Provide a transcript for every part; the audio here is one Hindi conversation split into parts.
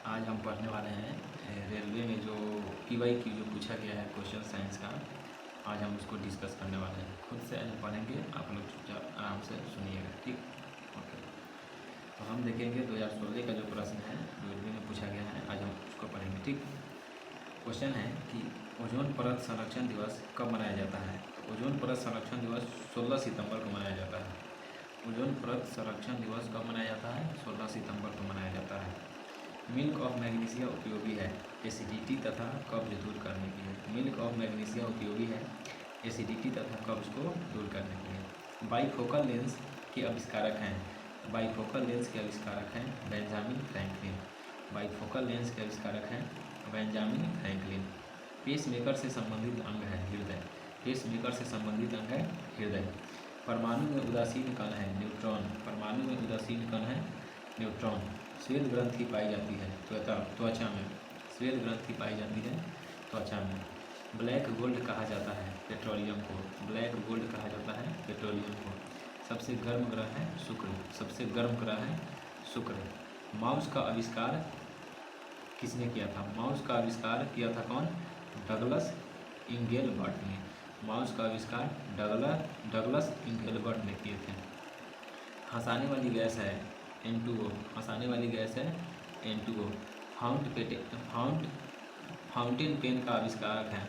आज हम पढ़ने वाले हैं रेलवे में जो PYQ जो पूछा गया है क्वेश्चन साइंस का। आज हम उसको डिस्कस करने वाले हैं। खुद से आज पढ़ेंगे, आप लोग चुपचाप आराम से सुनिएगा, ठीक। ओके, तो हम देखेंगे 2016 का जो प्रश्न है रेलवे में पूछा गया है, आज हम उसको पढ़ेंगे, ठीक। क्वेश्चन है कि ओजोन परत संरक्षण दिवस कब मनाया जाता है। ओजोन परत संरक्षण दिवस 16 सितंबर को मनाया जाता है। ओजोन परत संरक्षण दिवस कब मनाया जाता है? 16 सितंबर को मनाया जाता है। मिल्क ऑफ मैग्नीशिया उपयोगी है एसिडिटी तथा कब्ज दूर करने के लिए। मिल्क ऑफ मैग्नीशिया उपयोगी है एसिडिटी तथा कब्ज को दूर करने के लिए। बाइफोकल लेंस के आविष्कारक हैं। बाइफोकल लेंस के आविष्कारक हैं बेंजामिन फ्रैंकलिन। बाइफोकल लेंस के आविष्कारक हैं बेंजामिन फ्रैंकलिन। पेसमेकर से संबंधित अंग है हृदय। पेसमेकर से संबंधित अंग है हृदय। परमाणु में उदासीन कण है न्यूट्रॉन। परमाणु में उदासीन कण है न्यूट्रॉन। श्वेत ग्रंथि पाई जाती है त्वचा में। श्वेत ग्रंथि पाई जाती है त्वचा में। ब्लैक गोल्ड कहा जाता है पेट्रोलियम को। ब्लैक गोल्ड कहा जाता है पेट्रोलियम को। सबसे गर्म ग्रह है शुक्र। सबसे गर्म ग्रह है शुक्र। माउस का आविष्कार किसने किया था? माउस का आविष्कार किया था कौन? डगलस इंगेलबर्ट ने। माउस का आविष्कार डगलस इंगेलबर्ट ने किए थे। हंसाने वाली गैस है N2O। हंसाने वाली गैस है N2O। फाउंटेन पेन का आविष्कारक है।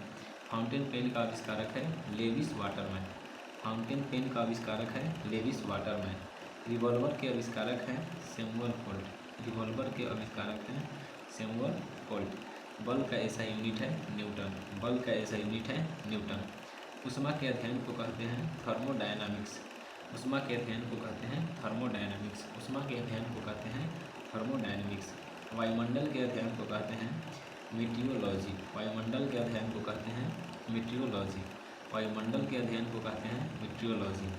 फाउंटेन पेन का आविष्कारक है लेविस वाटरमैन। फाउंटेन पेन का आविष्कारक है लेविस वाटरमैन। रिवॉल्वर के आविष्कारक हैं सैमुअल होल्ट। रिवॉल्वर के आविष्कारक हैं सैमुअल होल्ट। बल का ऐसा यूनिट है न्यूटन। बल का ऐसा यूनिट है न्यूटन। ऊष्मा के अध्ययन को कहते हैं थर्मोडायनामिक्स। ऊष्मा के अध्ययन को कहते हैं थर्मोडायनामिक्स। ऊष्मा के अध्ययन को कहते हैं थर्मोडायनामिक्स। वायुमंडल के अध्ययन को कहते हैं मीटियोलॉजी। वायुमंडल के अध्ययन को कहते हैं मीटियोलॉजी। वायुमंडल के अध्ययन को कहते हैं मीटियोलॉजी।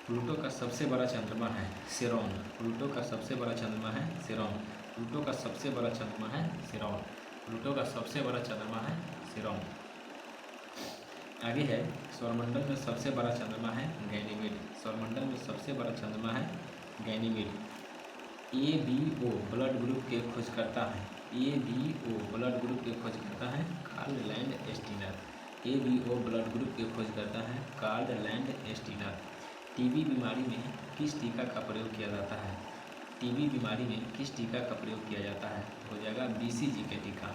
प्लूटो का सबसे बड़ा चंद्रमा है सिरोन। प्लूटो का सबसे बड़ा चंद्रमा है सिरोन। प्लूटो का सबसे बड़ा चंद्रमा है सिरोन। प्लूटो का सबसे बड़ा चंद्रमा है सिरोन। आगे है सौरमंडल में सबसे बड़ा चंद्रमा है गैनीमेड। सौरमंडल में सबसे बड़ा चंद्रमा है गैनीमेड। ABO ब्लड ग्रुप के खोजकर्ता है। ABO ब्लड ग्रुप के खोजकर्ता है Karl Landsteiner. ABO blood group के खोजकर्ता है कार्ल लैंड एस्टीनर। टीबी बीमारी में किस टीका का प्रयोग किया जाता है? टीबी बीमारी में किस टीका का प्रयोग किया जाता है? हो जाएगा BCG का टीका।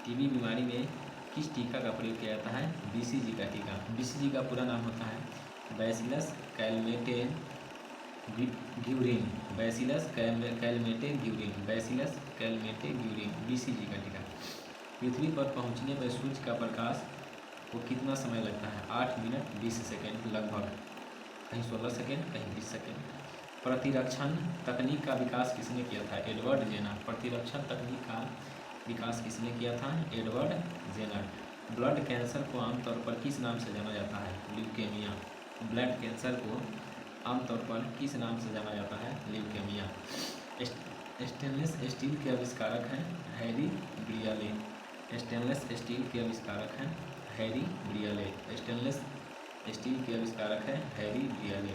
टीबी बीमारी में किस टीका का प्रयोग किया जाता है? BCG का टीका। BCG का पूरा नाम होता है bacillus Calmette Guérin. Bacillus Calmette Guérin. Bacillus Calmette Guérin BCG का टीका। पृथ्वी पर पहुंचने पर सूर्य का प्रकाश को कितना समय लगता है? 8 मिनट 20 सेकेंड लगभग। कहीं 16 सेकेंड, कहीं 20 सेकेंड। प्रतिरक्षण तकनीक का विकास किसने किया था? Edward Jenner. प्रतिरक्षण तकनीक का विकास किसने किया था? Edward Jenner. ब्लड कैंसर को आमतौर पर किस नाम से जाना जाता है? ल्यूकेमिया। ब्लड कैंसर को आमतौर पर किस नाम से जाना जाता है? ल्यूकेमिया। स्टेनलेस स्टील के आविष्कारक हैं हैरी ब्रियाले। स्टेनलेस स्टील के आविष्कारक हैं हैरी ब्रियाले। स्टेनलेस स्टील के आविष्कारक हैं हैरी ब्रियाले।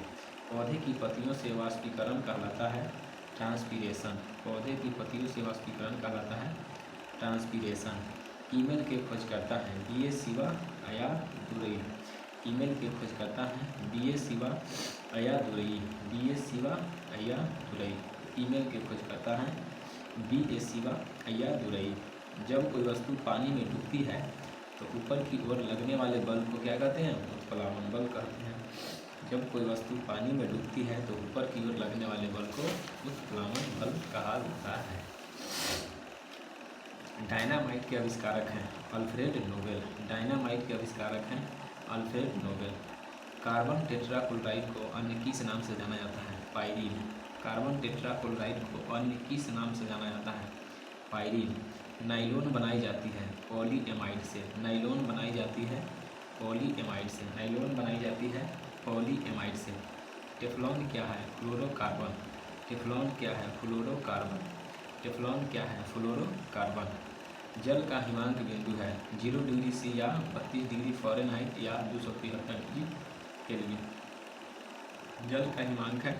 पौधे की पत्तियों से वाष्पीकरण कहलाता है ट्रांसपीरेशन। पौधे की पत्तियों से वाष्पीकरण कहलाता है ट्रांसपीरेशन। ईमेल के खोजकर्ता हैं BA शिवा अय्यादुरई। ईमेल के खोजकर्ता हैं BA Shiva Ayyadurai. BA Shiva Ayyadurai. Email के खोजकर्ता हैं BA शिवा अय्यादुरई। जब कोई वस्तु पानी में डूबती है तो ऊपर की ओर लगने वाले बल को क्या कहते हैं? उत्प्लावन बल कहते हैं। जब कोई वस्तु पानी में डूबती है तो ऊपर की ओर लगने वाले बल को उत्प्लावन बल कहा जाता है। डायनामाइट के आविष्कारक हैं अल्फ्रेड नोबेल। डायनामाइट के आविष्कारक हैं अल्फ्रेड नोबेल। कार्बन टेट्राक्लोराइड को अन्य किस नाम से जाना जाता है? पाइरीन। कार्बन टेट्राक्लोराइड को अन्य किस नाम से जाना जाता है? पाइरीन। नाइलॉन बनाई जाती है पॉलीएमाइड से। नाइलॉन बनाई जाती है पॉलीएमाइड से। नाइलॉन बनाई जाती है पॉलीएमाइड से। टेफ्लॉन क्या है? फ्लोरोकार्बन। टेफ्लॉन क्या है? फ्लोरोकार्बन। टेफ्लॉन क्या है? फ्लोरोकार्बन। जल का हिमांक बिंदु है 0 डिग्री C या 32 डिग्री फ़ारेनहाइट या 273 डिग्री केल्विन। जल का हिमांक है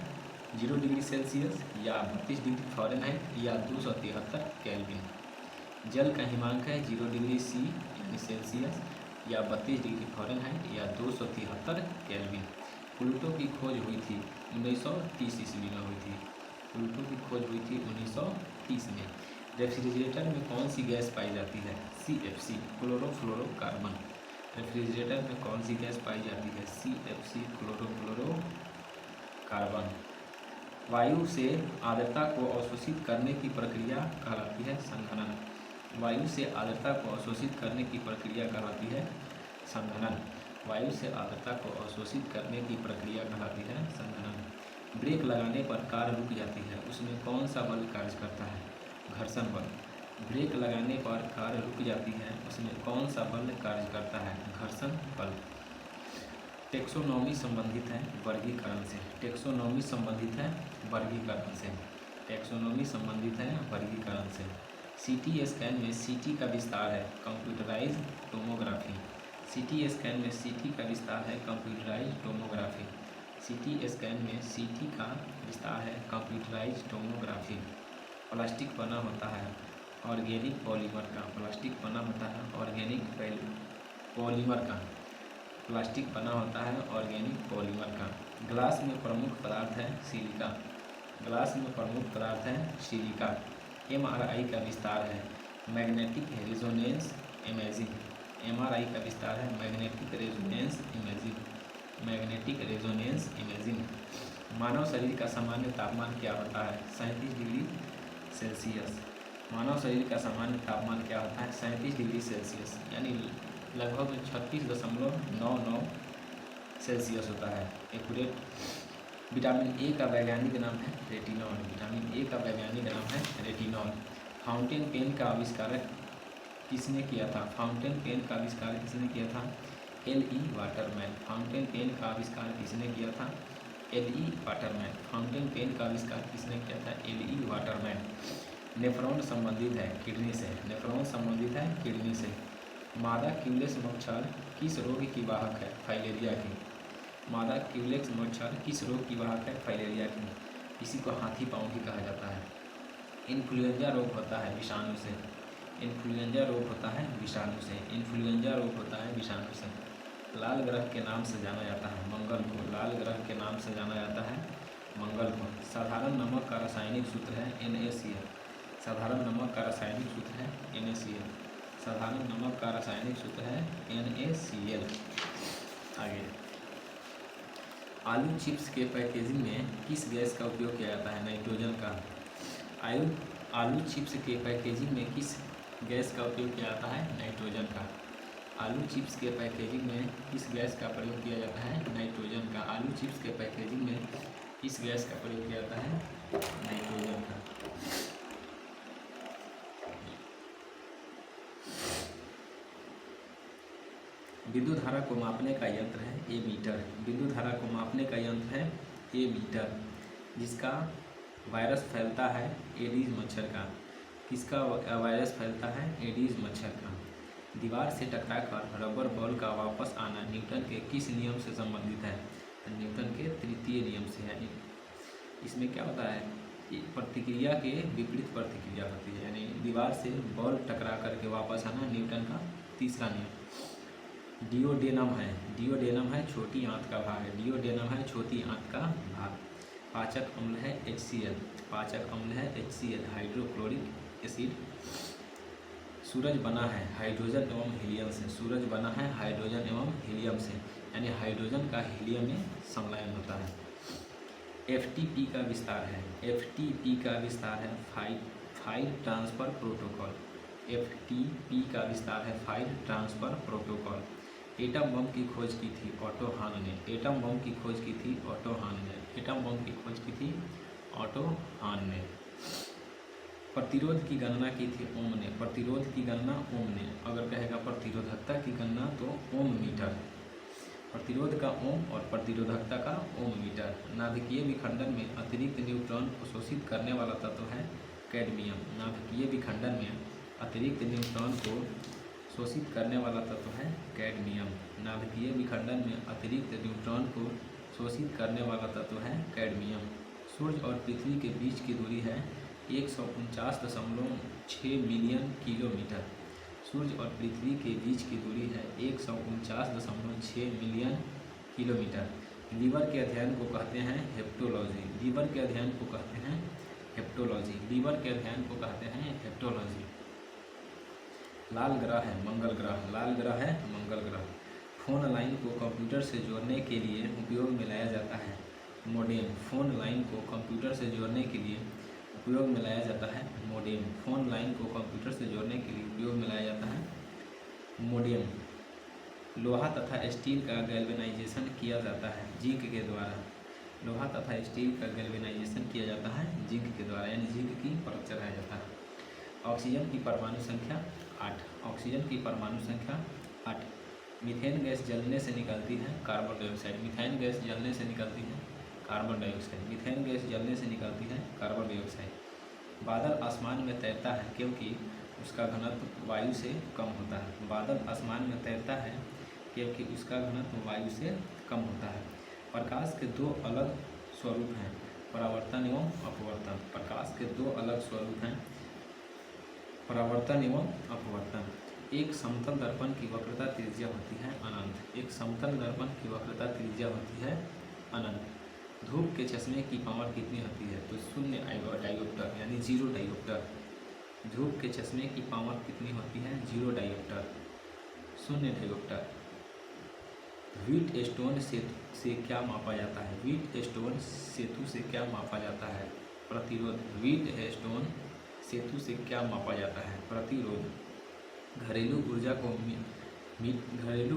0 डिग्री सेल्सियस या 32 डिग्री फ़ारेनहाइट या 273 केल्विन। जल का हिमांक है 0 डिग्री सी यानी सेल्सियस या 32 डिग्री फ़ारेनहाइट या 273 केल्विन। प्लूटो की खोज हुई थी 1930 ईस्वी में हुई थी। प्लूटो की खोज हुई थी 1930 में। रेफ्रिजरेटर में कौन सी गैस पाई जाती है? CFC chlorofluorocarbon. रेफ्रिजरेटर में कौन सी गैस पाई जाती है? CFC chlorofluorocarbon. वायु से आर्द्रता को अवशोषित करने की प्रक्रिया कहलाती है संघनन। वायु से आर्द्रता को अवशोषित करने की प्रक्रिया कहलाती है संघनन। वायु से आर्द्रता को अवशोषित करने की प्रक्रिया कहलाती है संघनन। ब्रेक लगाने पर कार रुक जाती है, उसमें कौन सा बल कार्य करता है? घर्षण बल। ब्रेक लगाने पर कार रुक जाती है, उसमें कौन सा बल कार्य करता है? घर्षण बल। टेक्सोनॉमी संबंधित है वर्गीकरण से। टेक्सोनॉमी संबंधित है वर्गीकरण से। टेक्सोनॉमी संबंधित है वर्गीकरण से। CT स्कैन में CT का विस्तार है कंप्यूटराइज टोमोग्राफी। CT स्कैन में CT का विस्तार है कंप्यूटराइज टोमोग्राफी। CT स्कैन में CT का विस्तार है कंप्यूटराइज टोमोग्राफी। प्लास्टिक बना होता है ऑर्गेनिक पॉलीमर का। प्लास्टिक बना होता है ऑर्गेनिक पॉलीमर का। प्लास्टिक बना होता है ऑर्गेनिक पॉलीमर का। ग्लास में प्रमुख पदार्थ है सिलिका। ग्लास में प्रमुख पदार्थ है सिलिका। MRI का विस्तार है मैग्नेटिक रेजोनेंस इमेजिंग। MRI का विस्तार है magnetic resonance imaging. Magnetic resonance imaging. मानव शरीर का सामान्य तापमान क्या होता है? 37 डिग्री सेल्सियस। मानव शरीर का सामान्य तापमान क्या होता है? 37 डिग्री सेल्सियस यानी लगभग 36.99 सेल्सियस होता है एक्यूरेट। विटामिन ए का वैज्ञानिक नाम है रेटिनॉल। विटामिन ए का वैज्ञानिक नाम है रेटिनॉल। फाउंटेन पेन का आविष्कारक किसने किया था? फाउंटेन पेन का आविष्कार किसने किया था? L.E. वाटरमैन। फाउंटेन पेन का आविष्कार किसने किया था? L.E. वाटरमैन। फाउंटेन पेन का आविष्कार किसने किया था? L.E. वाटरमैन। नेफ्रॉन संबंधित है किडनी से। नेफ्रॉन संबंधित है किडनी से। मादा क्यूलेक्स मच्छर किस रोग की वाहक है? फाइलेरिया की। मादा क्यूलेक्स मच्छर किस रोग की वाहक है? फाइलेरिया की। इसी को हाथी पाँव भी कहा जाता है। इन्फ्लुएंजा रोग होता है विषाणु से। इन्फ्लुएंजा रोग होता है विषाणु से। इन्फ्लुएंजा रोग होता है विषाणु से। लाल ग्रह के नाम से जाना जाता है मंगल को। लाल ग्रह के नाम से जाना जाता है मंगल को। साधारण नमक का रासायनिक सूत्र है NaCl। साधारण नमक का रासायनिक सूत्र है NaCl। साधारण नमक का रासायनिक सूत्र है NaCl। आगे, आलू चिप्स के पैकेजिंग में किस गैस का उपयोग किया जाता है? नाइट्रोजन का। आलू चिप्स के पैकेजिंग में किस गैस का उपयोग किया जाता है? नाइट्रोजन का। आलू चिप्स के पैकेजिंग में किस गैस का प्रयोग किया जाता है? नाइट्रोजन का। आलू चिप्स के पैकेजिंग में किस गैस का प्रयोग किया जाता है? नाइट्रोजन का। विद्युत धारा को मापने का यंत्र है एमीटर। विद्युत धारा को मापने का यंत्र है एमीटर, जिसका वायरस फैलता है एडीज मच्छर का। किसका वायरस फैलता है? एडीज मच्छर का। दीवार से टकराकर रबर बॉल का वापस आना न्यूटन के किस नियम से संबंधित है? न्यूटन के तृतीय नियम से। यानी इसमें क्या होता है? प्रतिक्रिया के विपरीत प्रतिक्रिया होती है। यानी दीवार से बॉल टकरा करके वापस आना न्यूटन का तीसरा नियम। डिओडेनम है। डिओडेनम है छोटी आंत का भाग है। डिओडेनम है छोटी आंत का भाग। पाचक अम्ल है HCl। पाचक अम्ल है HCl हाइड्रोक्लोरिक एसिड। सूरज बना है हाइड्रोजन एवं हीलियम से। सूरज बना है हाइड्रोजन एवं हीलियम से, यानी हाइड्रोजन का हीलियम में संलयन होता है। FTP का विस्तार है। FTP का विस्तार है फाइल ट्रांसफ़र प्रोटोकॉल। FTP का विस्तार है file transfer protocol. Atom bomb की खोज की थी ऑटो हान ने। एटम बम की खोज की थी ऑटो हान ने। एटम बम की खोज की थी ऑटो हान ने। प्रतिरोध की गणना की थी ओम ने। प्रतिरोध की गणना ओम ने। अगर कहेगा प्रतिरोधकता की गणना तो ओम मीटर। प्रतिरोध का ओम और प्रतिरोधकता का ओम मीटर। नाभिकीय विखंडन में अतिरिक्त न्यूट्रॉन को शोषित करने वाला तत्व है कैडमियम। नाभिकीय विखंडन में अतिरिक्त न्यूट्रॉन को शोषित करने वाला तत्व है कैडमियम। नाभिकीय विखंडन में अतिरिक्त न्यूट्रॉन को शोषित करने वाला तत्व है कैडमियम। सूर्य और पृथ्वी के बीच की दूरी है 149.6 मिलियन किलोमीटर। सूर्य और पृथ्वी के बीच की दूरी है 149.6 मिलियन किलोमीटर। लीवर के अध्ययन को कहते हैं हेप्टोलॉजी। लीवर के अध्ययन को कहते हैं हेप्टोलॉजी। लीवर के अध्ययन को कहते हैं हेप्टोलॉजी। लाल ग्रह है मंगल ग्रह। लाल ग्रह है मंगल ग्रह। फोन लाइन को कंप्यूटर से जोड़ने के लिए उपयोग में लाया जाता है मोडेम। फोन लाइन को कंप्यूटर से जोड़ने के लिए उपयोग में लाया जाता है मोडेम। फोन लाइन को कंप्यूटर से जोड़ने के लिए उपयोग में लाया जाता है मोडेम। लोहा तथा स्टील का गैल्वेनाइजेशन किया जाता है जिंक के द्वारा। लोहा तथा स्टील का गैल्वेनाइजेशन किया जाता है जिंक के द्वारा, यानी जिंक की परत चढ़ाया जाता है। ऑक्सीजन की परमाणु संख्या 8। ऑक्सीजन की परमाणु संख्या 8। मीथेन गैस जलने से निकलती है कार्बन डाइऑक्साइड। मीथेन गैस जलने से निकलती है कार्बन डाइऑक्साइड। मीथेन गैस जलने से निकलती है कार्बन डाइऑक्साइड। बादल आसमान में तैरता है क्योंकि उसका घनत्व वायु से कम होता है। बादल आसमान में तैरता है क्योंकि उसका घनत्व वायु से कम होता है। प्रकाश के दो अलग स्वरूप हैं, परावर्तन एवं अपवर्तन। प्रकाश के दो अलग स्वरूप हैं, परावर्तन एवं अपवर्तन। एक समतल दर्पण की वक्रता त्रिज्या होती है अनंत। एक समतल दर्पण की वक्रता त्रिज्या होती है अनंत। धूप के चश्मे की पावर कितनी होती है? तो 0 डायोप्टर, यानी 0 डायोप्टर। धूप के चश्मे की पावर कितनी होती है? 0 डायोप्टर, 0 डायोप्टर। व्हीट स्टोन से क्या मापा जाता है? व्हीट स्टोन सेतु से क्या मापा जाता है? प्रतिरोध। व्हीट स्टोन सेतु से क्या मापा जाता है? प्रतिरोध। घरेलू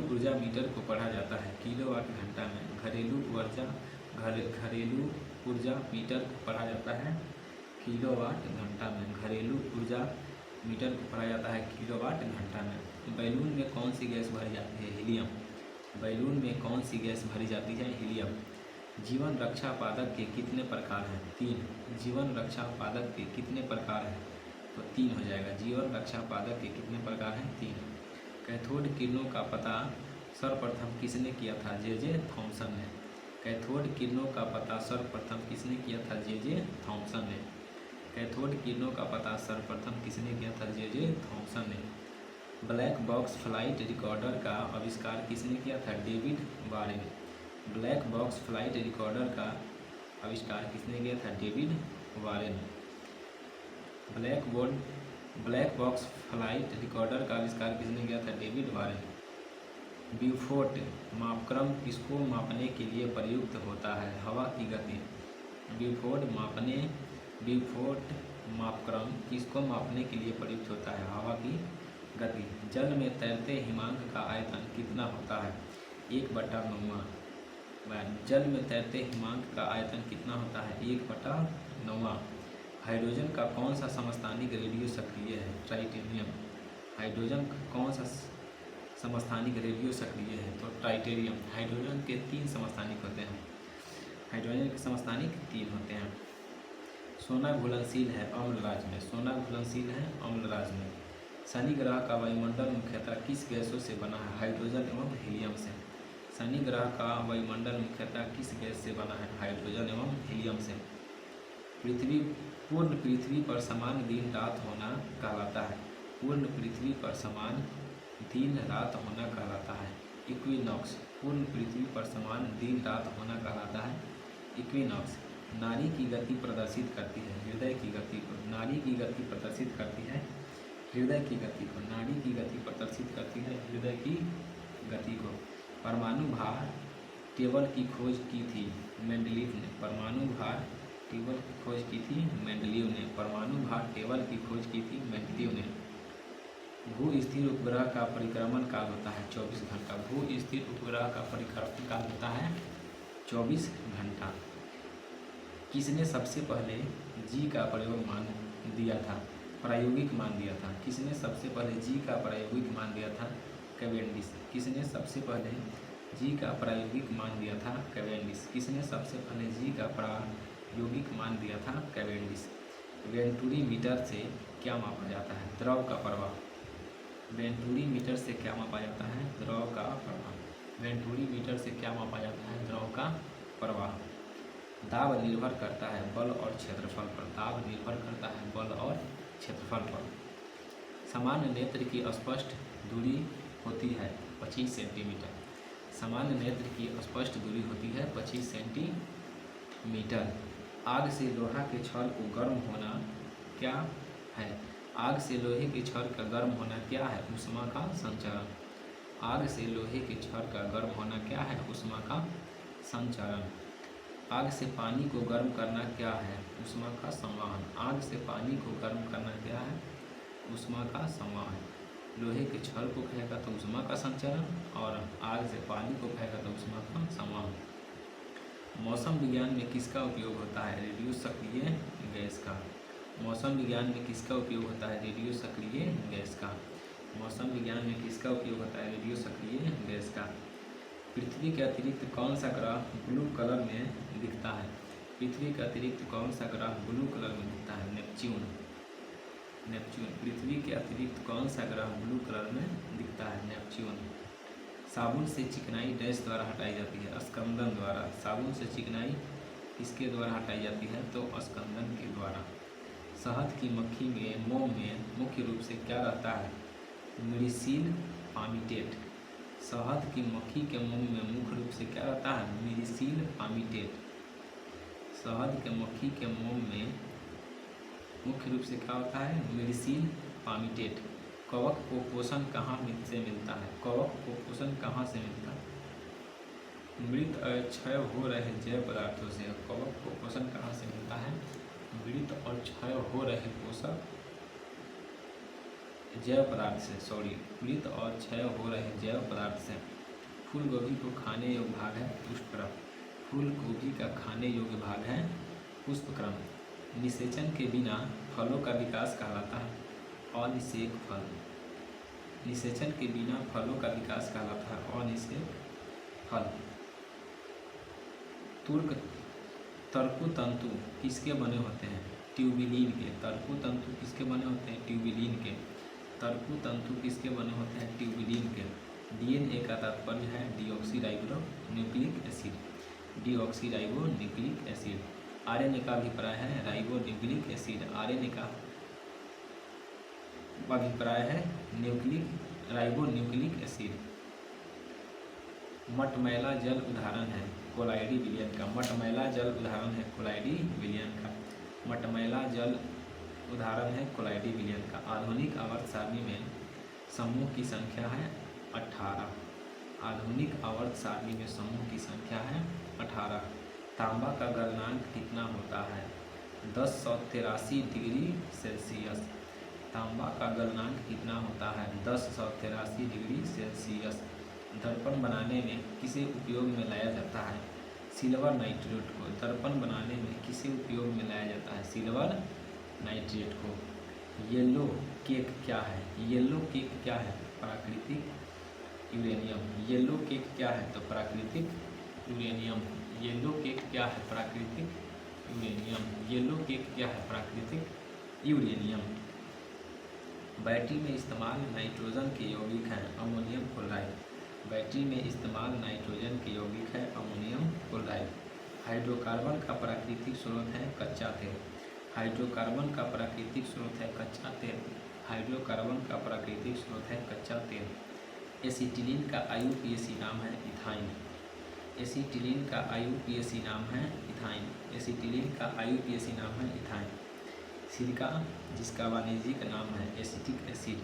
ऊर्जा मीटर को पढ़ा जाता है किलोवाट घंटा में। घरेलू ऊर्जा मीटर को पढ़ा जाता है किलोवाट घंटा में। घरेलू ऊर्जा मीटर को पढ़ा जाता है किलोवाट घंटा में। बैलून में कौन सी गैस भरी जाती है? हीलियम। बैलून में कौन सी गैस भरी जाती है? हीलियम। जीवन रक्षा पादप के कितने प्रकार हैं? 3। जीवन रक्षा पादप के कितने प्रकार हैं? तो 3 हो जाएगा। जीवन रक्षा पादप के कितने प्रकार हैं? 3। कैथोड किरणों का पता सर्वप्रथम किसने किया था? जे थॉमसन ने। कैथोड किरणों का पता सर्वप्रथम किसने किया था? जे थॉमसन ने। कैथोड किरणों का पता सर्वप्रथम किसने किया था? जे थॉमसन ने। ब्लैक बॉक्स फ्लाइट रिकॉर्डर का आविष्कार किसने किया था? David Warren. Black box flight recorder का आविष्कार किसने किया था? David Warren. Black box flight recorder का आविष्कार किसने किया था? David Warren. ब्यूफोर्ट मापक्रम किसको मापने के लिए प्रयुक्त होता है? हवा की गति। ब्यूफोर्ट मापक्रम किसको मापने के लिए प्रयुक्त होता है? हवा की गति। जल में तैरते हिमांक का आयतन कितना होता है? 1/9। जल में तैरते हिमांक का आयतन कितना होता है? 1/9। हाइड्रोजन का कौन सा समस्थानिक रेडियो सक्रिय है? ट्राइटेरियम। हाइड्रोजन का कौन सा समस्थानिक रेडियो सक्रिय है? तो ट्राइटेरियम। हाइड्रोजन के 3 समस्थानिक होते हैं। हाइड्रोजन के समस्थानिक 3 होते हैं। सोना घुलनशील है अम्ल राज्य में। सोना घुलनशील है अम्ल राज्य में। शनि ग्रह का वायुमंडल मुख्यतः किस गैसों से बना है? हाइड्रोजन एवं हीलियम से। शनि ग्रह का वायुमंडल मुख्यतः किस गैस से बना है? हाइड्रोजन एवं हीलियम से। पूर्ण पृथ्वी पर समान दिन रात होना कहलाता है। पूर्ण पृथ्वी पर समान दिन रात होना कहलाता है इक्विनॉक्स। पूर्ण पृथ्वी पर समान दिन रात होना कहलाता है इक्विनॉक्स। नाड़ी की गति प्रदर्शित करती है हृदय की गति को। नाड़ी की गति प्रदर्शित करती है हृदय की गति को। नाड़ी की गति प्रदर्शित करती है हृदय की गति को। परमाणु भार टेबल की खोज की थी मेंडलीव ने। परमाणु भार टेबल की खोज की थी मेंडलीव ने। परमाणु भार टेबल की खोज की थी मेंडलीव ने। भू स्थिर उपग्रह का परिक्रमण काल होता है 24 घंटा। भू स्थिर उपग्रह का परिक्रमण काल होता है 24 घंटा। किसने सबसे पहले जी का प्रायोगिक मान दिया था? किसने सबसे पहले जी का प्रायोगिक मान दिया था? कैवेंडिश। किसने सबसे पहले जी का प्रायोगिक मान दिया था? कैवेंडिश। किसने सबसे पहले जी का प्रायोगिक मान दिया था? कैवेंडिश। वेंटुरी मीटर से क्या मापा जाता है? द्रव का प्रवाह। वेंटुरी मीटर से क्या मापा जाता है? द्रव का प्रवाह। वेंटुरी मीटर से क्या मापा जाता है? द्रव का प्रवाह। दाब निर्भर करता है बल और क्षेत्रफल पर। दाब निर्भर करता है बल और क्षेत्रफल पर। सामान्य नेत्र की स्पष्ट दूरी होती है 25 सेंटीमीटर। सामान्य नेत्र की स्पष्ट दूरी होती है 25 सेंटीमीटर। आग से लोहा के छड़ को गर्म होना क्या है? आग से लोहे के छड़ का गर्म होना क्या है? ऊष्मा का संचरण। आग से लोहे के छड़ का गर्म होना क्या है? ऊष्मा का संचरण। आग से पानी को गर्म करना क्या है? ऊष्मा का संवहन। आग से पानी को गर्म करना क्या है? ऊष्मा का संवहन। लोहे के छड़ को कहेगा तो ऊष्मा का संचरण, और आग से पानी को कहेगा तो ऊष्मा का संवहन। मौसम विज्ञान में किसका उपयोग होता है? रेडियो सक्रिय गैस का। मौसम विज्ञान में किसका उपयोग होता है? रेडियो सक्रिय गैस का। मौसम विज्ञान में किसका उपयोग होता है? रेडियो सक्रिय गैस का। पृथ्वी के अतिरिक्त कौन सा ग्रह ब्लू कलर में दिखता है? पृथ्वी के अतिरिक्त कौन सा ग्रह ब्लू कलर में दिखता है? नेपच्यून। नेपच्यून। पृथ्वी के अतिरिक्त कौन सा ग्रह ब्लू कलर में दिखता है? नेपच्यून। साबुन से चिकनाई डैश द्वारा हटाई जाती है? स्कंदन द्वारा। साबुन से चिकनाई किसके द्वारा हटाई जाती है? तो स्कंदन के द्वारा। शहद की मक्खी में मोम में मुख्य रूप से क्या रहता है? मिरिसील पामिटेट। शहद की मक्खी के मोम में मुख्य रूप से क्या रहता है? मिरिसील पामिटेट। शहद के मक्खी के मोम में मुख्य रूप से क्या होता है? मिरिसील पामिटेट। कवक को पोषण कहाँ से मिलता है? कवक को पोषण कहाँ से मिलता है? मृत क्षय हो रहे जैव पदार्थों से। कवक को पोषण कहाँ से मिलता है? मृत और क्षय हो रहे पोषक जैव पदार्थ से। मृत और क्षय हो रहे जैव पदार्थ से। फूल गोभी को खाने योग्य भाग है पुष्पक्रम। फूल गोभी का खाने योग्य भाग है पुष्पक्रम। निषेचन के बिना फलों का विकास कहलाता है अनिषेक फल। निषेचन के बिना फलों का विकास कहलाता है अनिषेक फल। तर्कु तंतु किसके बने होते हैं? ट्यूबिलिन के। तर्कु तंतु किसके बने होते हैं? ट्यूबिलिन के। तर्कु तंतु किसके बने होते हैं? ट्यूबिलिन के। डीएनए का तात्पर्य है deoxyribo nucleic acid. Deoxyribo nucleic acid. RNA का अभिप्राय है राइबो न्यूक्लिक एसिड। आरएनए का अभिप्राय है राइबो न्यूक्लिक एसिड। मटमैला जल उदाहरण है कोलाइडी विलयन का। मटमैला जल उदाहरण है कोलाइडी विलयन का। मटमैला जल उदाहरण है कोलाइडी विलयन का। आधुनिक आवर्त सारणी में समूह की संख्या है 18। आधुनिक आवर्त सारणी में समूह की संख्या है 18। तांबा का गलनांक कितना होता है? 1083 डिग्री सेल्सियस। तांबा का गलनांक कितना होता है? 1083 डिग्री सेल्सियस। दर्पण बनाने में किसे उपयोग में लाया जाता है? सिल्वर नाइट्रेट को। दर्पण बनाने में किसे उपयोग में लाया जाता है? सिल्वर नाइट्रेट को। येलो केक क्या है? येलो केक क्या है? प्राकृतिक यूरेनियम। येलो केक क्या है? तो प्राकृतिक यूरेनियम। येलो केक क्या है? प्राकृतिक यूरेनियम। येलो केक क्या है? प्राकृतिक यूरेनियम। बैटरी में इस्तेमाल नाइट्रोजन के यौगिक हैं अमोनियम क्लोराइड। बैटरी में इस्तेमाल नाइट्रोजन के यौगिक है अमोनियम क्लोराइड। हाइड्रोकार्बन का प्राकृतिक स्रोत है कच्चा तेल। हाइड्रोकार्बन का प्राकृतिक स्रोत है कच्चा तेल। हाइड्रोकार्बन का प्राकृतिक स्रोत है कच्चा तेल। एसिटिलीन का आईयूपीएसी नाम है इथाइन। एसिटिलीन का आईयूपीएसी नाम है इथाइन। एसिटिलीन का आईयूपीएसी नाम है इथाइन। सिरका जिसका वाणिज्यिक नाम है एसिटिक एसिड।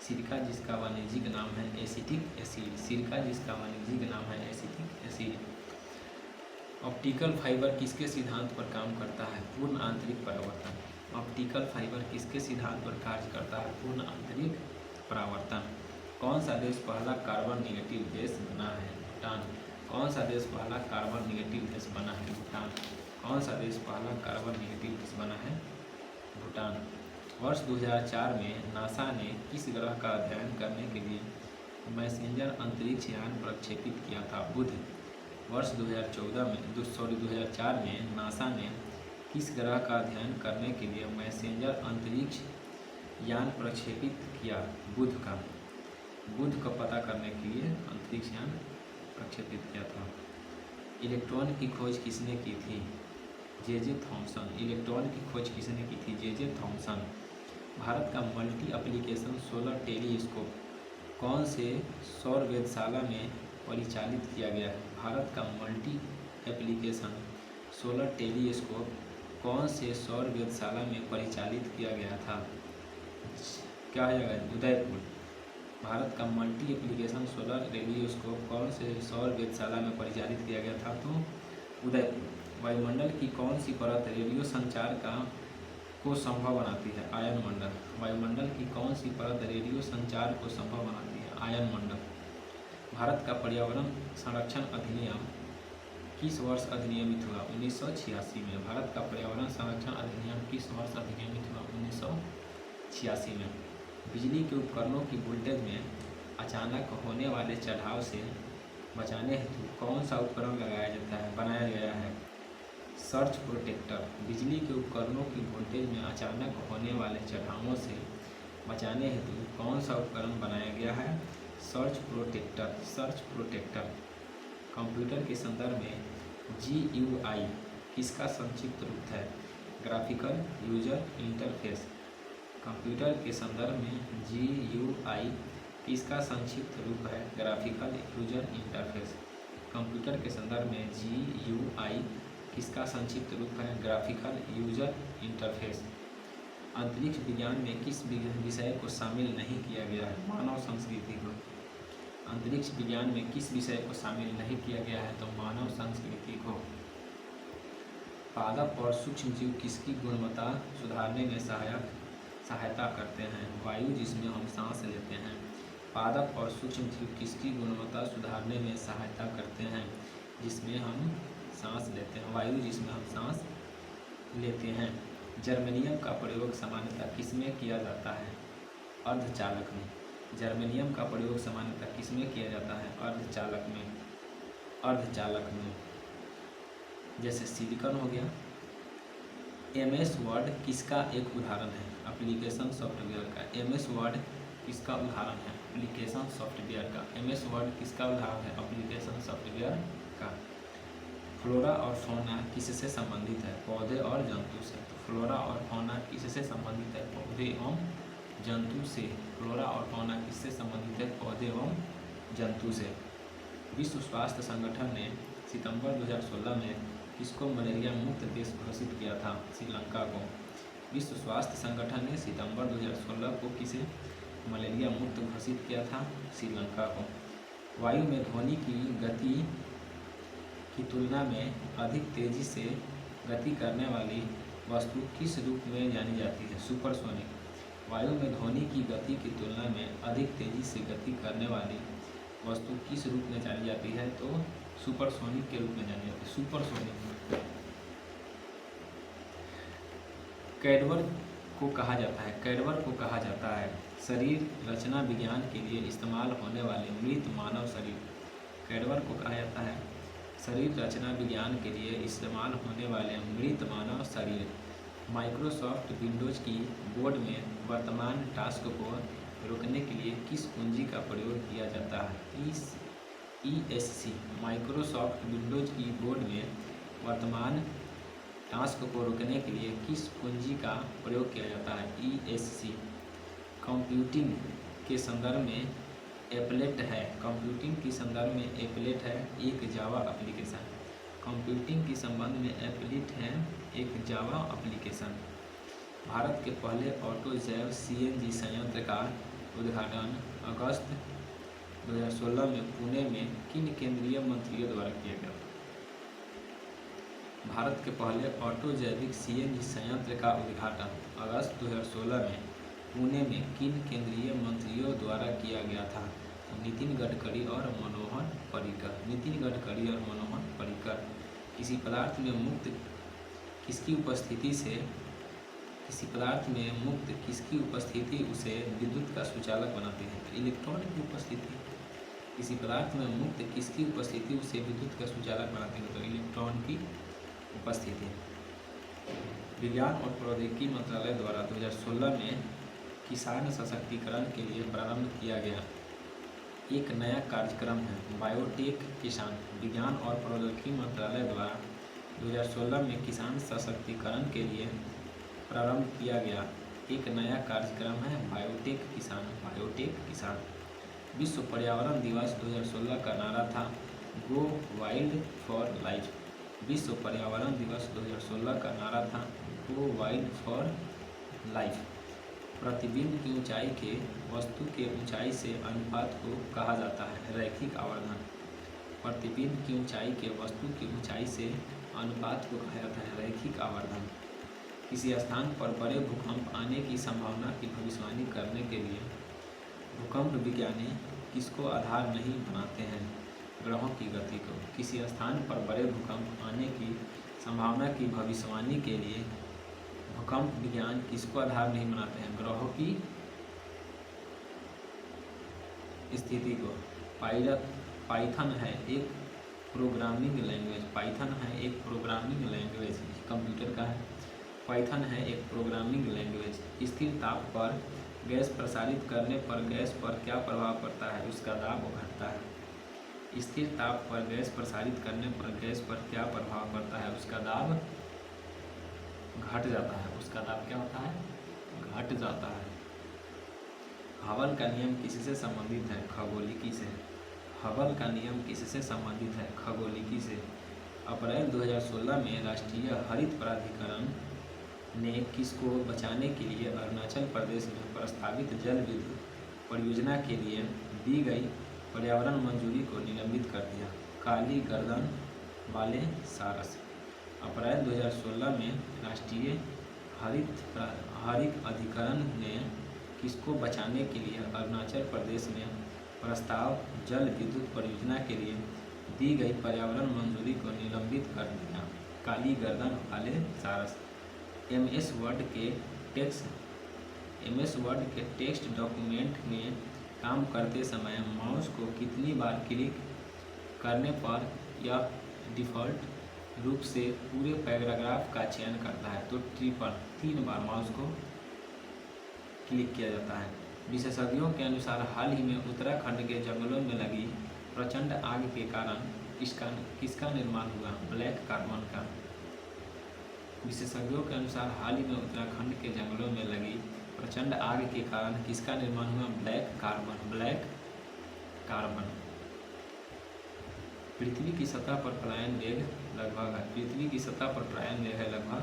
सिरका जिसका वाणिज्यिक नाम है एसिटिक एसिड। सिरका जिसका वाणिज्यिक नाम है एसिटिक एसिड। ऑप्टिकल फाइबर किसके सिद्धांत पर काम करता है? पूर्ण आंतरिक परावर्तन। ऑप्टिकल फाइबर किसके सिद्धांत पर कार्य करता है? पूर्ण आंतरिक परावर्तन। कौन सा देश पहला कार्बन निगेटिव देश बना है? भूटान। कौन सा देश पहला कार्बन निगेटिव देश बना है? भूटान। कौन सा देश पहला कार्बन निगेटिव देश बना है? भूटान। वर्ष 2004 में नासा ने किस ग्रह का अध्ययन करने के लिए मैसेंजर अंतरिक्ष यान प्रक्षेपित किया था? बुध। वर्ष 2004 में नासा ने किस ग्रह का अध्ययन करने के लिए मैसेंजर अंतरिक्ष यान प्रक्षेपित किया? बुध का। बुध का पता करने के लिए अंतरिक्ष यान प्रक्षेपित किया था। इलेक्ट्रॉन की खोज किसने की थी? J Thomson. इलेक्ट्रॉन की खोज किसने की थी? J Thomson. भारत का मल्टी एप्लीकेशन सोलर टेलीस्कोप कौन से सौर वेधशाला में परिचालित किया गया है? भारत का मल्टी एप्लीकेशन सोलर टेलीस्कोप कौन से सौर वेधशाला में परिचालित किया गया था? क्या हो जाएगा? उदयपुर। भारत का मल्टी एप्लीकेशन सोलर टेलीस्कोप कौन से सौर वेधशाला में परिचालित किया गया था? तो उदयपुर। वायुमंडल की कौन सी परत रेडियो संचार को संभव बनाती है? आयन मंडल। वायुमंडल की कौन सी परत रेडियो संचार को संभव बनाती है? आयन मंडल। भारत का पर्यावरण संरक्षण अधिनियम किस वर्ष अधिनियमित हुआ? 1986 में। भारत का पर्यावरण संरक्षण अधिनियम किस वर्ष अधिनियमित हुआ? 1986 में। बिजली के उपकरणों की वोल्टेज में अचानक होने वाले चढ़ाव से बचाने हेतु कौन सा उपकरण बनाया गया है? Surge protector. बिजली के उपकरणों की वोल्टेज में अचानक होने वाले चढ़ावों से बचाने हेतु कौन सा उपकरण बनाया गया है? Surge protector. Surge protector. Computer के संदर्भ में GUI किसका संक्षिप्त रूप है? Graphical user interface. कंप्यूटर के संदर्भ में GUI किसका संक्षिप्त रूप है? Graphical user interface. कंप्यूटर के संदर्भ में GUI किसका संक्षिप्त रूप है? Graphical user interface. अंतरिक्ष विज्ञान में किस विषय को शामिल नहीं किया गया है? मानव संस्कृति को। अंतरिक्ष विज्ञान में किस विषय को शामिल नहीं किया गया है? तो मानव संस्कृति को। पादप और सूक्ष्म जीव किसकी गुणवत्ता सुधारने में सहायता करते हैं? वायु जिसमें हम सांस लेते हैं। पादप और सूक्ष्म जीव किसकी गुणवत्ता सुधारने में सहायता करते हैं? जिसमें हम सांस लेते हैं, वायु जिसमें हम सांस लेते हैं। जर्मेनियम का प्रयोग सामान्यतः किसमें किया जाता है? अर्धचालक में। जर्मेनियम का प्रयोग सामान्यतः किसमें किया जाता है? अर्धचालक में। अर्धचालक में जैसे सिलिकॉन हो गया। MS वर्ड किसका एक उदाहरण है? एप्लीकेशन सॉफ्टवेयर का। MS वर्ड किसका उदाहरण है? एप्लीकेशन सॉफ्टवेयर का। MS वर्ड किसका उदाहरण है? एप्लीकेशन सॉफ्टवेयर का। फ्लोरा और फौना किससे संबंधित है? पौधे और जंतु से। तो फ्लोरा और फौना किससे संबंधित है? पौधे एवं जंतु से। फ्लोरा और फौना किससे संबंधित है? पौधे एवं जंतु से। विश्व स्वास्थ्य संगठन ने सितंबर 2016 में किसको मलेरिया मुक्त देश घोषित किया था? श्रीलंका को। विश्व स्वास्थ्य संगठन ने सितंबर 2016 को किसे मलेरिया मुक्त घोषित किया था? श्रीलंका को। वायु में ध्वनि की गति की तुलना में अधिक तेजी से गति करने वाली वस्तु किस रूप में जानी जाती है? सुपरसोनिक। वायु में ध्वनि की गति की तुलना में अधिक तेजी से गति करने वाली वस्तु किस रूप में जानी जाती है? तो सुपरसोनिक के रूप में जानी जाती है। सुपरसोनिक। कैडवर को कहा जाता है। कैडवर को कहा जाता है शरीर रचना विज्ञान के लिए इस्तेमाल होने वाले मृत मानव शरीर। कैडवर को कहा जाता है शरीर रचना विज्ञान के लिए इस्तेमाल होने वाले मृत मानव शरीर। माइक्रोसॉफ्ट विंडोज की बोर्ड में वर्तमान टास्क को रोकने के लिए किस कुंजी का प्रयोग किया जाता है? ESC। माइक्रोसॉफ्ट विंडोज की बोर्ड में वर्तमान टास्क को रोकने के लिए किस कुंजी का प्रयोग किया जाता है? ESC। कंप्यूटिंग के संदर्भ में एप्लेट है। कंप्यूटिंग के संदर्भ में एप्लेट है एक जावा एप्लीकेशन। कंप्यूटिंग के संबंध में एप्लेट है एक जावा एप्लीकेशन। भारत के पहले ऑटो जैव CNG संयंत्र का उद्घाटन अगस्त 2016 में पुणे में किन केंद्रीय मंत्रियों द्वारा किया गया? भारत के पहले ऑटो जैविक CNG संयंत्र का उद्घाटन अगस्त 2016 में पुणे में किन केंद्रीय मंत्रियों द्वारा किया गया था? तो नितिन गडकरी और मनोहर पर्रिकर। नितिन गडकरी और मनोहर पर्रिकर। किसी पदार्थ में मुक्त किसकी उपस्थिति से किसी पदार्थ में मुक्त किसकी उपस्थिति उसे विद्युत का सुचालक बनाती है? इलेक्ट्रॉन की उपस्थिति। किसी पदार्थ में मुक्त किसकी उपस्थिति उसे विद्युत का सुचालक बनाती है? तो इलेक्ट्रॉन की उपस्थिति। विज्ञान और प्रौद्योगिकी मंत्रालय द्वारा 2016 में किसान सशक्तिकरण के लिए प्रारंभ किया गया एक नया कार्यक्रम है बायोटेक किसान। विज्ञान और प्रौद्योगिकी मंत्रालय द्वारा 2016 में किसान सशक्तिकरण के लिए प्रारंभ किया गया एक नया कार्यक्रम है बायोटेक किसान। विश्व पर्यावरण दिवस 2016 का नारा था गो वाइल्ड फॉर लाइफ। विश्व पर्यावरण दिवस 2016 का नारा था गो वाइल्ड फॉर लाइफ। प्रतिबिंब की ऊंचाई के वस्तु के ऊंचाई से अनुपात को कहा जाता है रैखिक आवर्धन। प्रतिबिंब की ऊंचाई के वस्तु की ऊंचाई से अनुपात को कहा जाता है रैखिक आवर्धन। किसी स्थान पर बड़े भूकंप आने की संभावना की भविष्यवाणी करने के लिए भूकंप विज्ञानी किसको आधार नहीं बनाते हैं? ग्रहों की गति को। किसी स्थान पर बड़े भूकंप आने की संभावना की भविष्यवाणी के लिए भूकंप विज्ञान किसको आधार नहीं बनाते हैं? ग्रहों की स्थिति को। पाइथन है एक प्रोग्रामिंग लैंग्वेज कंप्यूटर का है। पाइथन है एक प्रोग्रामिंग लैंग्वेज। स्थिर ताप पर गैस प्रसारित करने पर गैस पर क्या प्रभाव पड़ता है? उसका दाब घटता है। स्थिर ताप पर गैस प्रसारित करने पर गैस पर क्या प्रभाव पड़ता है? उसका दाब घट जाता है। उसका दाब क्या होता है? घट जाता है। हबल का नियम किससे संबंधित है? खगोलिकी से। हबल का नियम किससे संबंधित है? खगोलिकी से। अप्रैल 2016 में राष्ट्रीय हरित प्राधिकरण ने किसको बचाने के लिए अरुणाचल प्रदेश में प्रस्तावित जल विद्युत परियोजना के लिए दी गई पर्यावरण मंजूरी को निलंबित कर दिया? काली गर्दन वाले सारस। अप्रैल 2016 में राष्ट्रीय हरित अधिकरण ने किसको बचाने के लिए अरुणाचल प्रदेश में प्रस्ताव जल विद्युत परियोजना के लिए दी गई पर्यावरण मंजूरी को निलंबित कर दिया? काली गर्दन वाले सारस। एमएस वर्ड के टेक्स्ट डॉक्यूमेंट में काम करते समय माउस को कितनी बार क्लिक करने पर यह डिफ़ॉल्ट रूप से पूरे पैराग्राफ का चयन करता है? तो 3 बार माउस को क्लिक किया जाता है। विशेषज्ञों के अनुसार हाल ही में उत्तराखंड के जंगलों में लगी प्रचंड आग के कारण किसका निर्माण हुआ? ब्लैक कार्बन का। विशेषज्ञों के अनुसार हाल ही में उत्तराखंड के जंगलों में लगी प्रचंड आग के कारण किसका निर्माण हुआ? Black carbon. पृथ्वी की सतह पर पलायन वेग है लगभग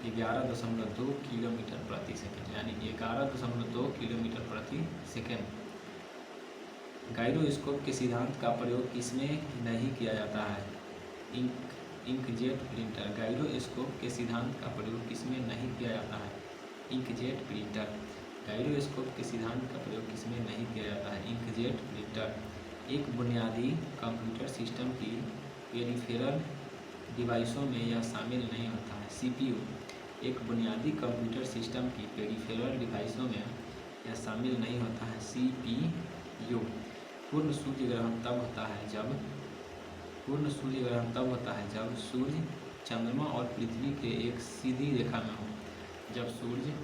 11.2 किलोमीटर प्रति सेकंड, यानी 11.2 किलोमीटर प्रति सेकंड। गायरोस्कोप के सिद्धांत का प्रयोग किसमें नहीं किया जाता है? Inkjet printer. गायरोस्कोप के सिद्धांत का प्रयोग किसमें नहीं किया जाता है? Inkjet printer. गायरोस्कोप के सिद्धांत का प्रयोग किसमें नहीं किया जाता है? Inkjet printer. एक बुनियादी कंप्यूटर सिस्टम की पेरिफेरल डिवाइसों में यह शामिल नहीं होता है? सीपीयू। एक बुनियादी कंप्यूटर सिस्टम की पेरिफेरल डिवाइसों में यह शामिल नहीं होता है? सीपीयू। पूर्ण सूर्य ग्रहण तब होता है जब सूर्य, चंद्रमा और पृथ्वी के एक सीधी रेखा में हो। जब सूर्य,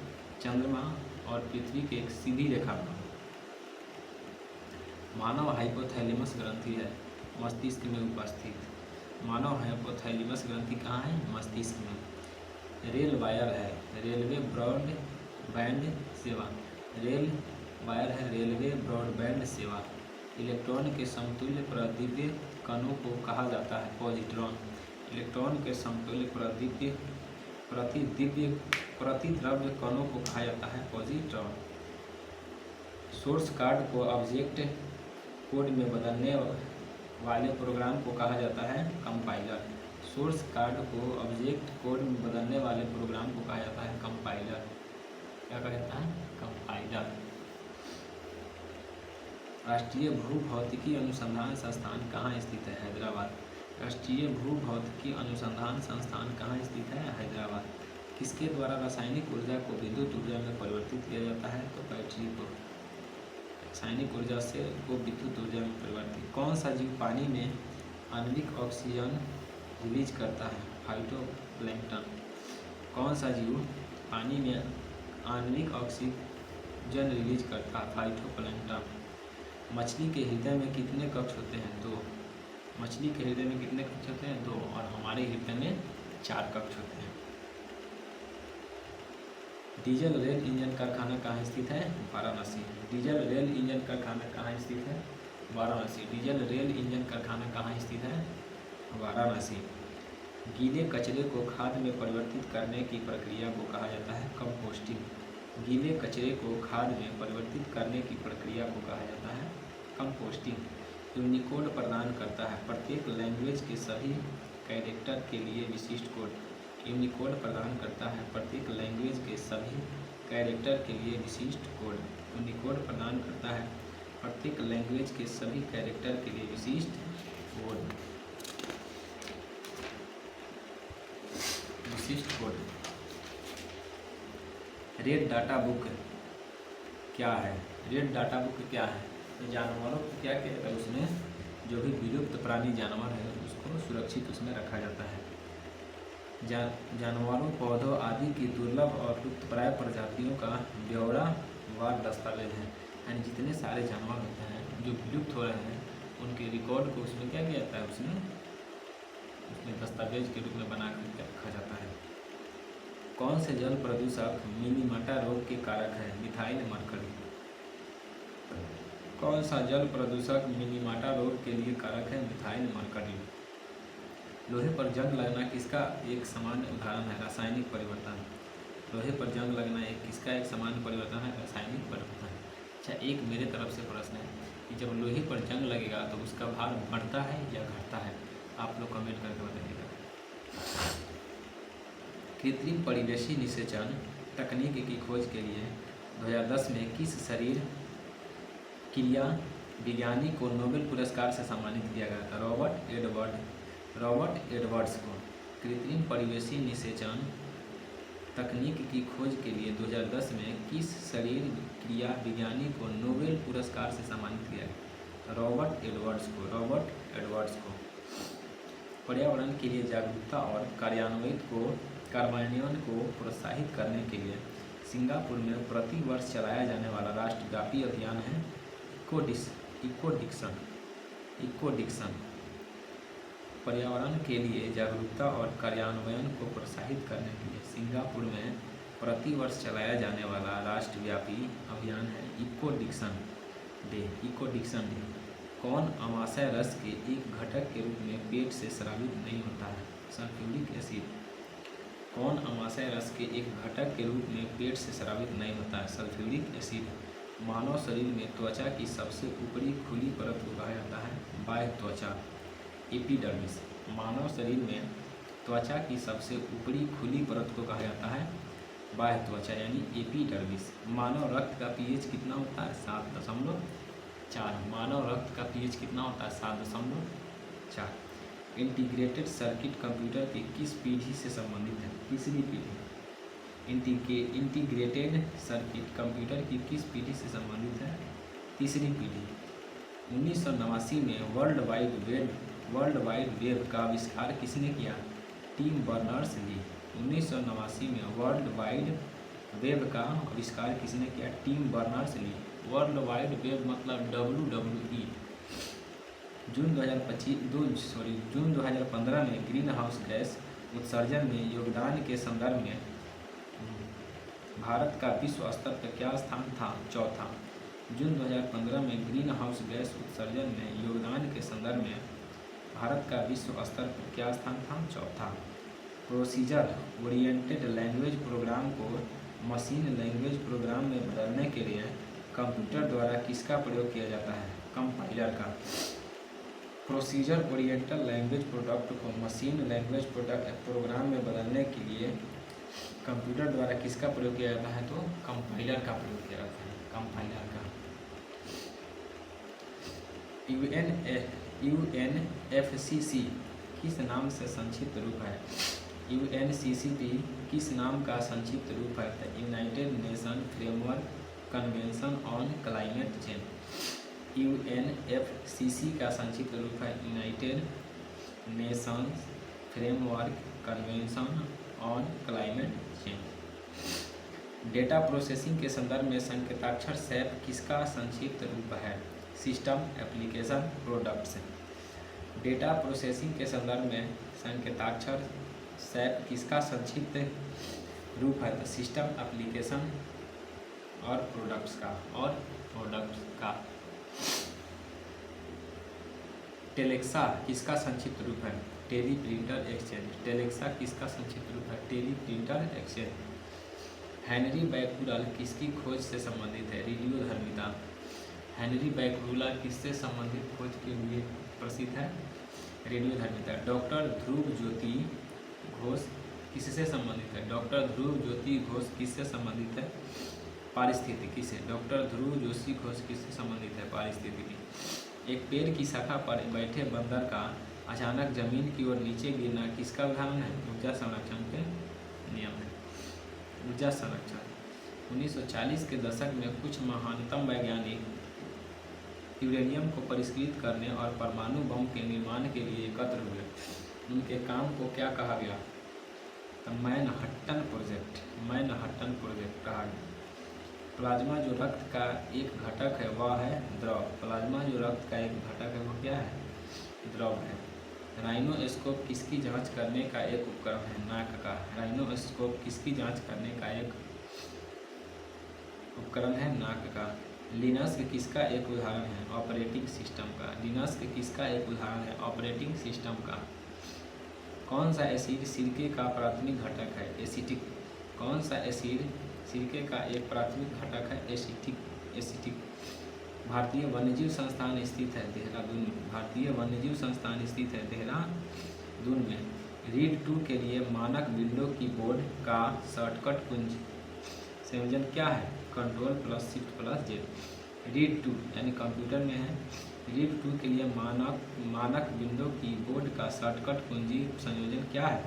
चंद्रमा और पृथ्वी के एक सीधी रेखा में हो। मानव हाइपोथैलेमस ग्रंथि है मस्तिष्क में उपस्थित। मानव हाइपोथैलेमस ग्रंथि कहाँ है? मस्तिष्क में। रेल वायर है रेलवे ब्रॉडबैंड सेवा। इलेक्ट्रॉन के समतुल्य प्रतिदिव्य कणों को कहा जाता है? पॉजिट्रॉन। इलेक्ट्रॉन के समतुल्य प्रतिद्रव्य कणों को कहा जाता है? पॉजिट्रॉन। सोर्स कोड को ऑब्जेक्ट कोड में बदलने वाले प्रोग्राम को कहा जाता है? कंपाइलर। सोर्स कोड को ऑब्जेक्ट कोड में बदलने वाले प्रोग्राम को कहा जाता है? कंपाइलर। क्या कहा जाता है? कंपाइलर। राष्ट्रीय भूभौतिकी अनुसंधान संस्थान कहाँ स्थित है? हैदराबाद। राष्ट्रीय भूभौतिकी अनुसंधान संस्थान कहाँ स्थित है? हैदराबाद। किसके द्वारा रासायनिक ऊर्जा को विद्युत ऊर्जा में परिवर्तित किया जाता है? तो बैटरी को। रासायनिक ऊर्जा से को विद्युत ऊर्जा में परिवर्तित। कौन सा जीव पानी में आणविक ऑक्सीजन रिलीज करता है? फाइटोप्लैंक्टन। कौन सा जीव पानी में आणविक ऑक्सीजन रिलीज करता है? फाइटोप्लैंक्टन। मछली के हृदय में कितने कक्ष होते हैं? 2। मछली के हृदय में कितने कक्ष होते हैं? 2, और हमारे हृदय में 4 कक्ष होते हैं। डीजल रेल इंजन कारखाना कहाँ स्थित है? वाराणसी। डीजल रेल इंजन कारखाना कहाँ स्थित है? वाराणसी। डीजल रेल इंजन कारखाना कहाँ स्थित है? वाराणसी। गीले कचरे को खाद में परिवर्तित करने की प्रक्रिया को कहा जाता है कंपोस्टिंग। गीले कचरे को खाद में परिवर्तित करने की प्रक्रिया को कहा जाता है कंपोस्टिंग। यूनिकोड प्रदान करता है प्रत्येक लैंग्वेज के सभी कैरेक्टर के लिए विशिष्ट कोड। यूनिकोड प्रदान करता है प्रत्येक लैंग्वेज के सभी कैरेक्टर के लिए विशिष्ट कोड। यूनिकोड प्रदान करता है प्रत्येक लैंग्वेज के सभी कैरेक्टर के लिए विशिष्ट कोड। विशिष्ट कोड। रेड डाटा बुक क्या है? रेड डाटा बुक क्या है? तो जानवरों को क्या किया जाता है, उसमें जो भी विलुप्त प्राणी जानवर है उसको सुरक्षित उसमें रखा जाता है। जानवरों, पौधों आदि की दुर्लभ और लुप्तप्राय प्रजातियों का ब्यौरावार दस्तावेज है। यानी जितने सारे जानवर होते हैं जो विलुप्त हो रहे हैं उनके रिकॉर्ड को उसमें क्या किया जाता है, उसमें दस्तावेज के रूप में बना कर रखा जाता है। कौन से जल प्रदूषक मिनीमाटा रोग के कारक है? Methyl mercury. कौन सा जल प्रदूषक मिनीमाटा रोग के लिए कारक है? Methyl mercury. लोहे पर जंग लगना किसका एक सामान्य उदाहरण है? रासायनिक परिवर्तन। लोहे पर जंग लगना किसका एक सामान्य परिवर्तन है? रासायनिक परिवर्तन। अच्छा, एक मेरे तरफ से प्रश्न है कि जब लोहे पर जंग लगेगा तो उसका भार बढ़ता है या घटता है? आप लोग कमेंट करके बताइएगा। कृत्रिम परिवेशी निषेचन तकनीक की खोज के लिए 2010 में किस शरीर क्रिया विज्ञानी को नोबेल पुरस्कार से सम्मानित किया गया था? रॉबर्ट एडवर्ड्स को। कृत्रिम परिवेशी निषेचन तकनीक की खोज के लिए 2010 में किस शरीर क्रिया विज्ञानी को नोबेल पुरस्कार से सम्मानित किया गया? रॉबर्ट एडवर्ड्स को। पर्यावरण के लिए जागरूकता और कार्यान्वयन को प्रोत्साहित करने के लिए सिंगापुर में प्रति वर्ष चलाया जाने वाला राष्ट्रव्यापी अभियान है इको डिक्शन। पर्यावरण के लिए जागरूकता और कार्यान्वयन को प्रोत्साहित करने के लिए सिंगापुर में प्रति वर्ष चलाया जाने वाला राष्ट्रव्यापी अभियान है इको डिक्शन डे। कौन अमाशय रस के एक घटक के रूप में पेट से स्रावित नहीं होता है? Sulphuric acid. कौन अमाशय रस के एक घटक के रूप में पेट से स्रावित नहीं होता है? Sulphuric acid. मानव शरीर में त्वचा की सबसे ऊपरी खुली परत को कहा जाता है बाह्य त्वचा, एपिडर्मिस। मानव शरीर में त्वचा की सबसे ऊपरी खुली परत को कहा जाता है बाह्य त्वचा यानी एपिडर्मिस। मानव रक्त का पीएच कितना होता है? 7.4। मानव रक्त का पीएच कितना होता है? 7.4। इंटीग्रेटेड सर्किट कंप्यूटर की किस पीढ़ी से संबंधित है? तीसरी पीढ़ी। इंटीग्रेटेड सर्किट कंप्यूटर की किस पीढ़ी से संबंधित है? तीसरी पीढ़ी। 1989 में वर्ल्ड वाइड वेब का आविष्कार किसने किया? Tim Berners-Lee. 1989 में वर्ल्ड वाइड वेब का आविष्कार किसने किया? Tim Berners Lee. World wide web मतलब WWE। जून 2015 में ग्रीन हाउस गैस उत्सर्जन में योगदान के संदर्भ में भारत का विश्व स्तर पर क्या स्थान था? चौथा। जून 2015 में ग्रीन हाउस गैस उत्सर्जन में योगदान के संदर्भ में भारत का विश्व स्तर पर क्या स्थान था? चौथा। प्रोसीजर ओरिएंटेड लैंग्वेज प्रोग्राम को मशीन लैंग्वेज प्रोग्राम में बदलने के लिए कंप्यूटर द्वारा किसका प्रयोग किया जाता है? कंपाइलर का। प्रोसीजर ओरिएंटेड लैंग्वेज प्रोडक्ट को मशीन लैंग्वेज प्रोग्राम में बदलने के लिए कंप्यूटर द्वारा किसका प्रयोग किया जाता है? तो कंपाइलर का प्रयोग किया जाता है, कंपाइलर का। UNFCCC किस नाम से संक्षिप्त रूप है? UNCCP किस नाम का संक्षिप्त रूप है? United nation framework convention on climate change. UNFCCC का संक्षिप्त रूप है United Nations framework convention on climate change. Data processing के संदर्भ में संकेताक्षर SAP किसका संक्षिप्त रूप है? System application products. Data processing के संदर्भ में संकेताक्षर सैप किसका संक्षिप्त रूप है? तो सिस्टम एप्लीकेशन और प्रोडक्ट्स का। टेलेक्सा किसका संक्षिप्त रूप है? Tele printer exchange. टेलेक्सा किसका संक्षिप्त रूप है? Tele printer exchange. Henry Becquerel किसकी खोज से संबंधित है? रेडियोधर्मिता। हेनरी बैक्यूलर किससे संबंधित खोज के लिए प्रसिद्ध है? रेडियोधर्मिता। डॉक्टर ध्रुव ज्योति घोष किससे संबंधित है? डॉक्टर ध्रुव ज्योति घोष किससे संबंधित है? पारिस्थितिकी से। डॉक्टर ध्रुव जोशी घोष किससे संबंधित है? पारिस्थितिकी। एक पेड़ की शाखा पर बैठे बंदर का अचानक जमीन की ओर नीचे गिरना किसका उदाहरण है? ऊर्जा संरक्षण के नियम है। ऊर्जा संरक्षण। 1940 के दशक में कुछ महानतम वैज्ञानिक यूरेनियम को परिष्कृत करने और परमाणु बम के निर्माण के लिए एकत्र हुए। उनके काम को क्या कहा गया? तो मैनहट्टन प्रोजेक्ट कहा गया। प्लाज्मा जो रक्त का एक घटक है वह है द्रव। प्लाज्मा जो रक्त का एक घटक है वह क्या है? द्रव है। राइनोस्कोप किसकी जांच करने का एक उपकरण है? नाक का। राइनोस्कोप किसकी जांच करने का एक उपकरण है? नाक का। लिनक्स किसका एक उदाहरण है? ऑपरेटिंग सिस्टम का। लिनक्स किसका एक उदाहरण है? ऑपरेटिंग सिस्टम का। कौन सा एसिड सिरके का प्राथमिक घटक है? एसिटिक। कौन सा एसिड सिरके का एक प्राथमिक घटक है? एसिटिक। भारतीय वन्यजीव संस्थान स्थित है देहरादून में। भारतीय वन्यजीव संस्थान स्थित है देहरादून में। रीड टू के लिए मानक विंडो कीबोर्ड का शॉर्टकट कुंजी संयोजन क्या है? Control plus shift plus Z. Redo यानी कंप्यूटर में है। रीड टू के लिए मानक विंडो कीबोर्ड का शॉर्टकट कुंजी संयोजन क्या है?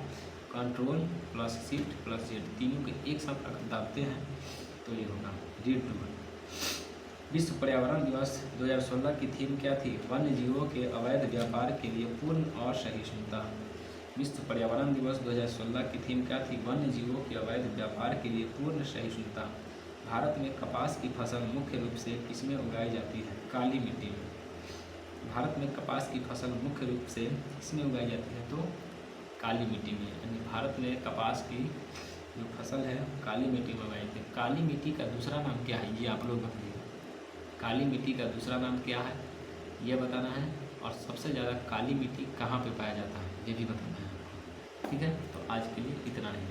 Control plus shift plus Z. तीनों के एक साथ अगर दाबते हैं तो ये होगा रीड टू। विश्व पर्यावरण दिवस 2016 की थीम क्या थी? वन्य जीवों के अवैध व्यापार के लिए पूर्ण और सहिष्णुता। विश्व पर्यावरण दिवस 2016 की थीम क्या थी? वन्य जीवों के अवैध व्यापार के लिए पूर्ण सहिष्णुता। भारत में कपास की फसल मुख्य रूप से किसमें उगाई जाती है? काली मिट्टी में। भारत में कपास की फसल मुख्य रूप से किसमें उगाई जाती है? तो काली मिट्टी में। यानी भारत में कपास की जो फसल है काली मिट्टी में उगाई जाती है। काली मिट्टी का दूसरा नाम क्या है? ये आप लोग बताइए। काली मिट्टी का दूसरा नाम क्या है ये बताना है, और सबसे ज़्यादा काली मिट्टी कहाँ पे पाया जाता है ये भी बताना है। ठीक है, तो आज के लिए इतना ही।